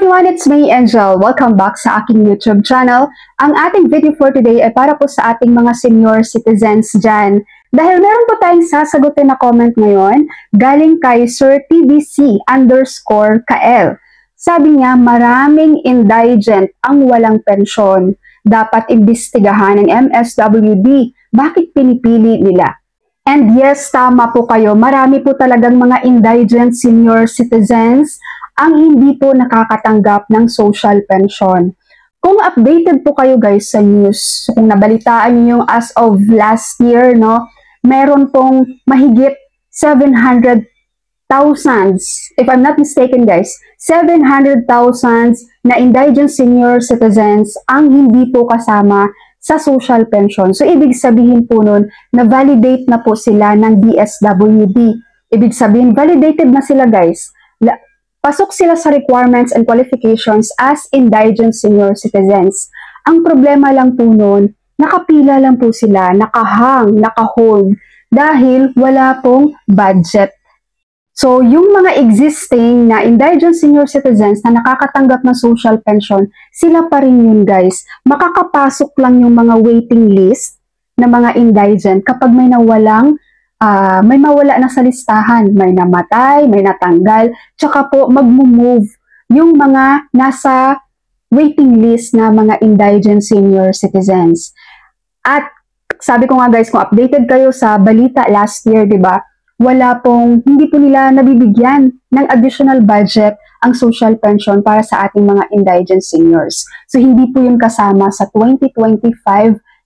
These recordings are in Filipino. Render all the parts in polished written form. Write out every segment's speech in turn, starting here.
everyone, it's me, Angel. Welcome back sa aking YouTube channel. Ang ating video for today ay para po sa ating mga senior citizens dyan. Dahil meron po tayong sasagutin na comment ngayon galing kay Sir TBC_KL. Sabi niya, maraming indigent ang walang pensyon. Dapat imbestigahan ng MSWD. Bakit pinipili nila? And yes, tama po kayo. Marami po talagang mga indigent senior citizens ang hindi po nakakatanggap ng social pension. Kung updated po kayo guys sa news, kung nabalitaan niyo yung as of last year, no, meron pong mahigit 700,000, if I'm not mistaken guys, 700,000 na indigent senior citizens ang hindi po kasama sa social pension. So, ibig sabihin po nun, na-validate na po sila ng DSWD. Ibig sabihin, validated na sila guys. Pasok sila sa requirements and qualifications as indigent senior citizens. Ang problema lang po nun, nakapila lang po sila, nakahold, dahil wala pong budget. So, yung mga existing na indigent senior citizens na nakakatanggap ng social pension, sila pa rin yun guys. Makakapasok lang yung mga waiting list na mga indigent kapag may nawalang may mawala na sa listahan, may namatay, may natanggal, tsaka po mag-move yung mga nasa waiting list na mga indigent senior citizens. At sabi ko nga guys, kung updated kayo sa balita last year, di ba? Hindi po nila nabibigyan ng additional budget ang social pension para sa ating mga indigent seniors. So hindi po yun kasama sa 2025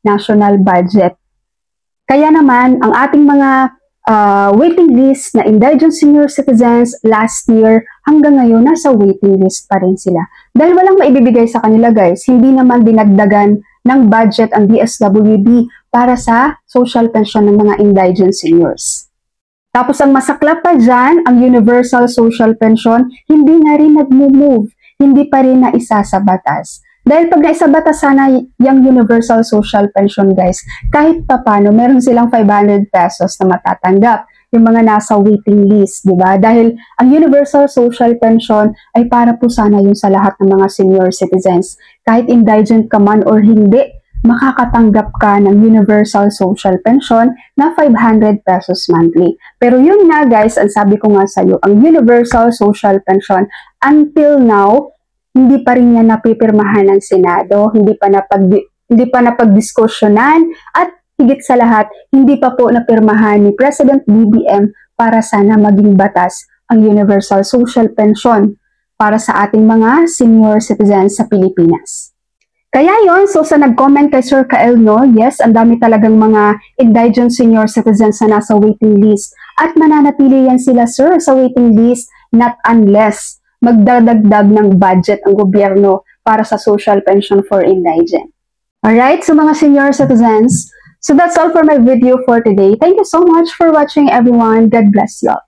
national budget. Kaya naman, ang ating mga waiting list na indigent senior citizens last year, hanggang ngayon, nasa waiting list pa rin sila. Dahil walang maibibigay sa kanila guys, hindi naman dinagdagan ng budget ang DSWD para sa social pension ng mga indigent seniors. Tapos ang masaklap pa dyan, ang universal social pension, hindi na rin nag-move, hindi pa rin naisa sa batas. Dahil pag naisabata sana yung universal social pension guys, kahit papano meron silang 500 pesos na matatanggap yung mga nasa waiting list, di ba? Dahil ang universal social pension ay para po sana yun sa lahat ng mga senior citizens. Kahit indigent ka man or hindi, makakatanggap ka ng universal social pension na 500 pesos monthly. Pero yun nga guys, ang sabi ko nga sa'yo, ang universal social pension until now, hindi pa rin niya napipirmahan ng Senado, hindi pa napagdiskusyonan, at higit sa lahat, hindi pa po napirmahan ni President BBM para sana maging batas ang Universal Social Pension para sa ating mga senior citizens sa Pilipinas. Kaya yon, so sa nag-comment kay Sir KL, no, yes, ang dami talagang mga indigent senior citizens na nasa waiting list at mananatili yan sila sir sa waiting list not unless magdadagdag ng budget ang gobyerno para sa social pension for indigent. Alright, so mga senior citizens, so that's all for my video for today. Thank you so much for watching everyone. God bless you all.